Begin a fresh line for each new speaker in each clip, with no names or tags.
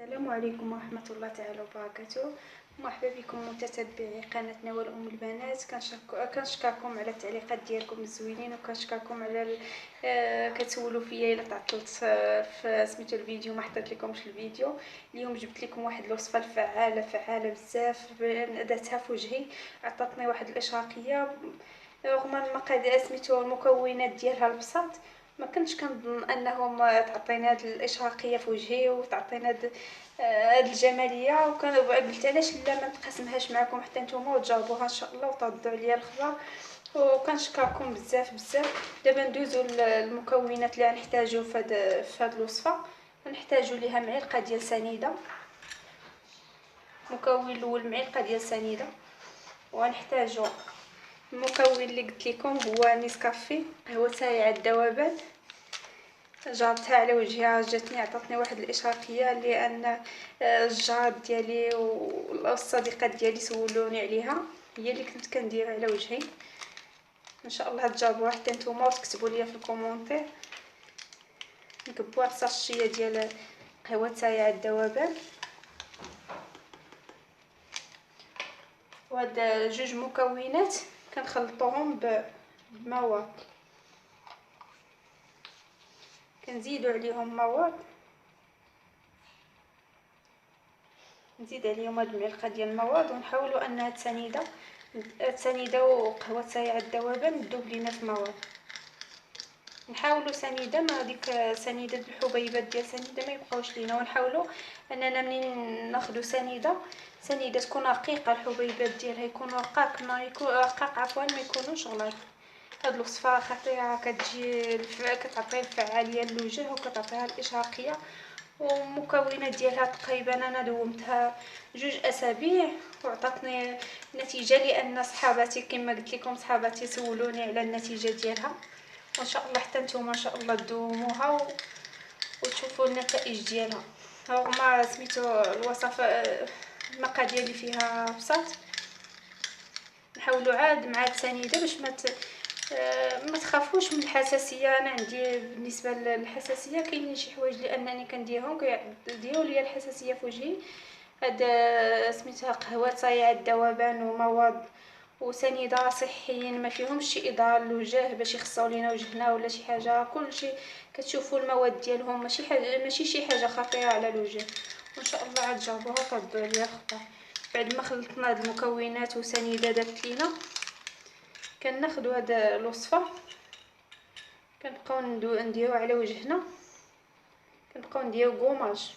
السلام عليكم ورحمة الله تعالى وبركاته. مرحبا بكم متتبعي قناة نوال ام البنات. كنشكركم على التعليقات ديالكم الزوينين، وكنشكركم على كتسولوا فيا الا تعطلت في سميتو الفيديو، ما حطيت لكمش الفيديو. اليوم جبت لكم واحد الوصفه فعاله بزاف، درتها في وجهي، عطاتني واحد الاشراقيه رغم المقادير سميتو المكونات ديالها البساط. ما كنتش كنظن انهم تعطينا هاد الاشراقيه في وجهي وتعطينا هاد الجماليه، وكان قلت علاش لا ما نتقاسمهاش معكم حتى نتوما وتجربوها ان شاء الله وتردوا عليا الخبر. وكنشكركم بزاف بزاف. دابا ندوزو المكونات اللي غنحتاجو في هاد الوصفه. غنحتاجو ليها معلقه ديال سنيده. المكون الاول معلقه ديال سنيده، وغنحتاجو المكون اللي قلت لكم هو نيسكافي، قهوه سايعه الذوبان. جربتها على وجهها، جاتني عطاتني واحد الاشراقيه، لان الجار ديالي والصديقات ديالي سولوني عليها، هي اللي كنت كنديرها على وجهي. ان شاء الله تجربوها حتى نتوما وتكتبوا لي في الكومونتير. نكبوا واحد الساشيه ديال قهوه سايعه الذوبان، وهاد جوج مكونات كنخلطوهم بماء، كنزيدوا عليهم مواد، نزيد عليهم هاد المعلقه ديال المواد، ونحاولوا انها سنيده وقهوه سايعه الذوبان تذوب لينا في مواد. نحاولوا سنيده، ما ديك سنيده الحبيبات ديال سنيده ما يبقاوش لينا، ونحاولوا اننا منين ناخذوا سنيده تكون رقيقه، الحبيبات ديالها يكونوا رقاق، ما يكون رقاق عفوا، ما يكونوش غليظ. هاد الوصفه خطيره، كتعطي الفعاليه للوجه وكتعطيها الاشراقيه. والمكونات ديالها تقريبا انا دومتها 2 اسابيع وعطاتني نتيجه، لان صحاباتي كما قلت لكم صحاباتي سولوني على النتيجه ديالها. وان شاء الله حتى نتوما ان شاء الله تدوموها وتشوفوا النتائج ديالها. رغم سميتو الوصفه المقادير اللي فيها بساط، نحاولوا عاد مع سنيده باش ما تخافوش من الحساسيه. انا عندي بالنسبه للحساسيه كاينين شي حوايج لانني كنديرهم كيديروا لي الحساسيه في وجهي. هاد سميتها قهوه سايعه الذوبان ومواد وسنيده صحيين، ما فيهمش شي اضرار للوجه باش يخصوا لينا وجهنا ولا شي حاجه. كلشي كتشوفوا المواد ديالهم ماشي شي حاجه خطيره على الوجه. وان شاء الله عاد جربوها وردوا عليا الخبر. بعد ما خلطنا هاد المكونات وسنيده دابت لينا، كناخذوا هاد الوصفه كنبقاو نديرو على وجهنا، كنبقاو نديرو كوماج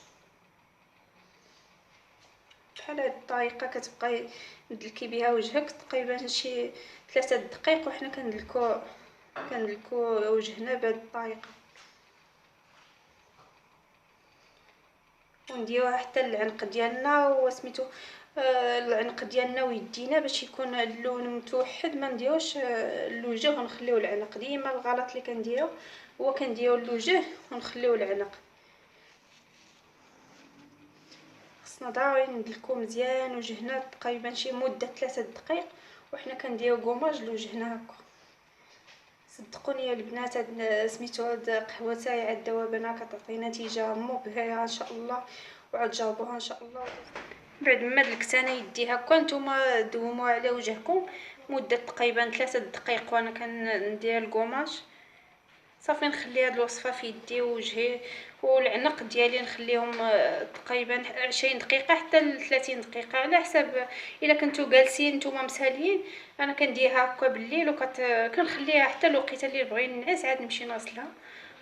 بحال هاد الطريقه. كتبقاي تدلكي بها وجهك تقريبا شي 3 دقائق، وحنا كندلكو وجهنا بهاد الطريقه، ونديروها حتى العنق ديالنا وسميتو العنق ديالنا ويدينا باش يكون اللون متوحد. ما نديروش الوجه ونخليو العنق. ديما الغلط اللي كنديرو هو كنديرو الوجه ونخليو العنق. خصنا ضروري ندلكو مزيان وجهنا تقريبا شي مده 3 دقائق، وحنا كنديرو كوماج لوجهنا هكا. صدقوني يا البنات، هاد سميتو هاد قهوه سايعه الذوبان كتعطي نتيجه مبهره ان شاء الله، وعاد جربوها ان شاء الله. بعد ما دلكت انا يدي هكا، نتوما دوموها على وجهكم مده تقريبا 3 دقائق وانا كندير الكوماج. صافي نخلي هاد الوصفه في يدي ووجهي والعنق ديالي، نخليهم تقريبا 20 دقيقه حتى ل 30 دقيقه على حسب. الا كنتو جالسين نتوما مساليين، انا كنديرها هكا بالليل كنخليها حتى الوقيته اللي بغي ننعس عاد نمشي نغسلها.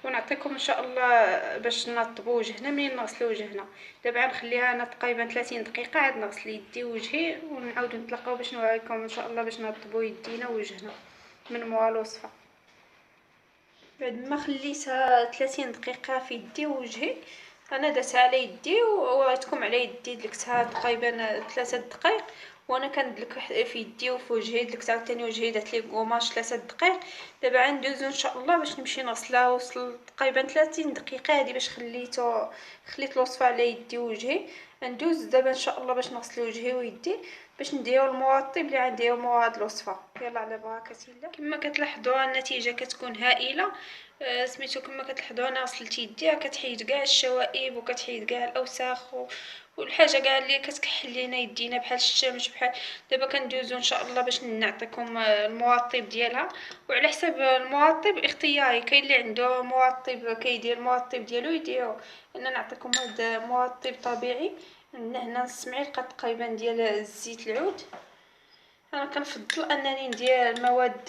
ونعطيكم ان شاء الله باش نرطبوا وجهنا منين نغسلوا وجهنا. دابا نخليها انا تقريبا 30 دقيقه، عاد نغسل يدي ووجهي ونعاودوا نتلاقاو باش نوريكم ان شاء الله باش نرطبوا يدينا ووجهنا من مورا الوصفه. بعد ما خليتها 30 دقيقه في يدي ووجهي، انا درتها على يدي ووريتكم على يدي دلكتها تقريبا 3 دقائق، وانا كندلك في يدي وفي وجهي دلكت عاوتاني وجهي درت ليه كوماج 3 دقائق. دابا غندوزو ان شاء الله باش نمشي نغسلها. وصل تقريبا 30 دقيقه هذه باش خليت الوصفه على يدي ووجهي. ندوز دابا ان شاء الله باش نغسل وجهي ويدي باش نديرو المواطب اللي غنديرو هاد الوصفه. يلا على بركه الله. كما كتلاحظوا النتيجه كتكون هائله. سميتو كما كتلاحظوا انا غسلت يدي، كتحيد كاع الشوائب وكتحيد كاع الاوساخ والحاجه كاع اللي كتكحل لينا يدينا بحال الشمس بحال. دابا كندوزو ان شاء الله باش نعطيكم المواطب ديالها. وعلى حساب المواطب اختياري، كاين اللي عنده مواطب كيدير المواطب ديالو يديرو. انا نعطيكم هاد مواطب طبيعي. هنا نص معلقه تقريبا ديال الزيت العود. انا كنفضل انني ندير المواد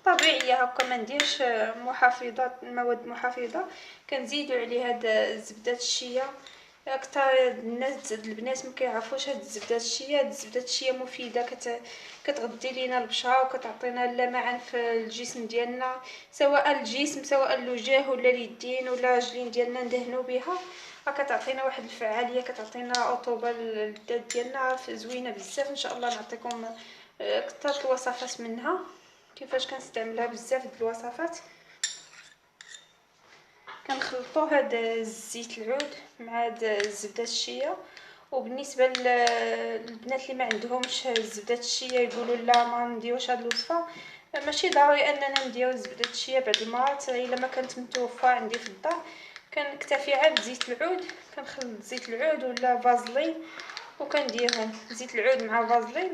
طبيعيه هكا، ما نديرش محافظات، مواد محافظه. كنزيدو عليه هاد زبده الشيا. اكثر الناس البنات ما كيعرفوش هاد زبده الشيا. هاد زبده الشيا مفيده، كتغذي لينا البشره وكتعطينا اللمعان في الجسم ديالنا، سواء الجسم سواء الوجه ولا اليدين ولا الرجلين ديالنا ندهنوا بها. كتعطينا واحد الفعاليه، كتعطينا رطوبه للذات ديالنا زوينه بزاف. ان شاء الله نعطيكم كثر الوصفات منها كيفاش كنستعملها بزاف د الوصفات. كنخلطوا هاد الزيت العود مع هاد زبده الشيا. وبالنسبه للبنات اللي ما عندهمش زبده الشيا يقولوا لا ما نديروش هاد الوصفه، ماشي ضروري اننا نديرو زبده الشيا. بعض المرات الا ما كانت متوفره عندي في الدار كنكتفي عاد بزيت العود. كنخلط زيت العود ولا فازلين وكنديرهم زيت العود مع فازلين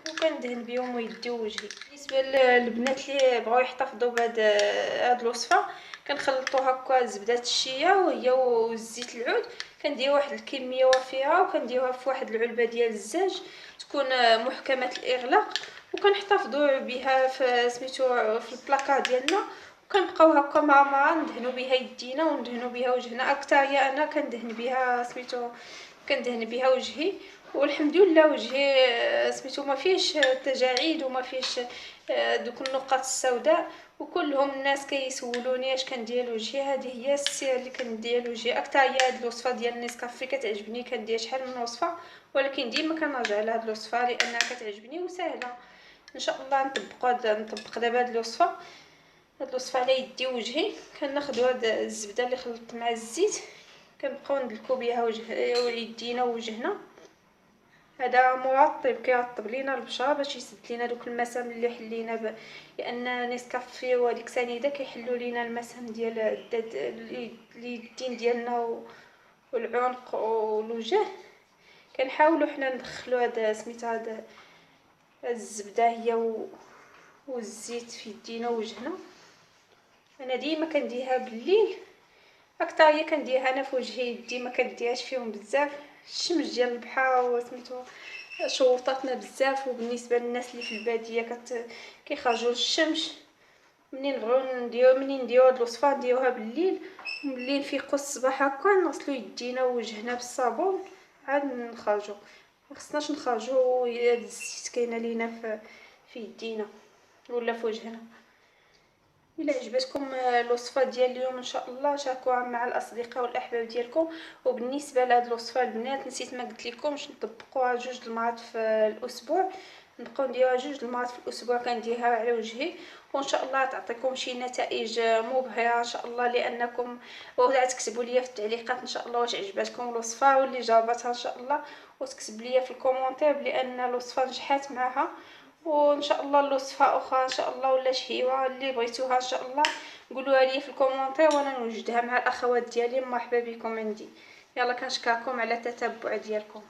وكندهن بهم ويدي ووجهي. بالنسبه للبنات اللي بغاو يحتفظوا بهاد الوصفه، كنخلطوا هكا زبده الشيا وهي والزيت العود. كندير واحد الكميه وفيره وكنديروها في واحد العلبه ديال الزاج تكون محكمه الاغلاق، وكنحتفظوا بها في سميتو في البلاكار ديالنا. وكنبقاو هكا مع ندهنوا بها يدينا وندهنوا بها وجهنا. اكثر يا انا كندهن بها سميتو كندهن بها وجهي. والحمد لله وجهي سميتو ما فيهش تجاعيد وما فيهش دوك النقط السوداء. وكلهم الناس كيسولوني اش كندير لوجهي. هذه هي السر اللي كندير لوجهي. اكثر هي هاد الوصفه ديال نيسكافي كتعجبني، كندير شحال من وصفه ولكن ديما كنرجع لهاد الوصفه لانها كتعجبني وسهله. ان شاء الله نطبق دابا هاد الوصفه. هاد الوصفه على يدي وجهي. كناخذوا هاد الزبده اللي خلطت مع الزيت كنبقاو ندلكو بها يدينا ووجهنا. هذا مرطب كيرطب لينا البشره باش يسد لينا دوك المسام اللي حلينا لان نيسكافي وهذيك سنيده كيحلوا لينا المسام ديال اليدين ديالنا والعنق والوجه. كنحاولوا حنا ندخلوا هذا سميتها هذا الزبده هي والزيت في يدينا ووجهنا. انا ديما كنديرها بالليل. اكثر هي كنديرها انا في وجهي يدي، ما كنديرهاش فيهم بزاف. الشمس ديال البحر وسميتو شوطاتنا بزاف. وبالنسبه للناس اللي في الباديه كيخرجوا للشمس. منين نديرو هاد الوصفه نديروها بالليل. ملي نفيقوا الصباح هكا نغسلوا يدينا ووجهنا بالصابون عاد نخرجوا. ما خصناش نخرجوا هاد الزيت كاينه لينا في يدينا ولا في وجهنا. الا عجبتكم الوصفه ديال اليوم ان شاء الله شاركوها مع الاصدقاء والاحباب ديالكم. وبالنسبه لهاد الوصفه البنات نسيت ما قلت لكمش نطبقوها 2 المرات في الاسبوع. نبقاو نديروها 2 المرات في الاسبوع كنديرها على وجهي. وان شاء الله تعطيكم شي نتائج مبهره ان شاء الله. لانكم ولا تكتبوا لي في التعليقات ان شاء الله واش عجبتكم الوصفه واللي جربتها ان شاء الله. وتكتب لي في الكومونتير لان الوصفه نجحت معها. وان شاء الله الوصفه اخرى ان شاء الله ولا شهيوه اللي بغيتوها ان شاء الله قولوها لي في الكومونتير وانا نوجدها مع الاخوات ديالي. مرحبا بكم عندي. يلا كنشكركم على التتبع ديالكم.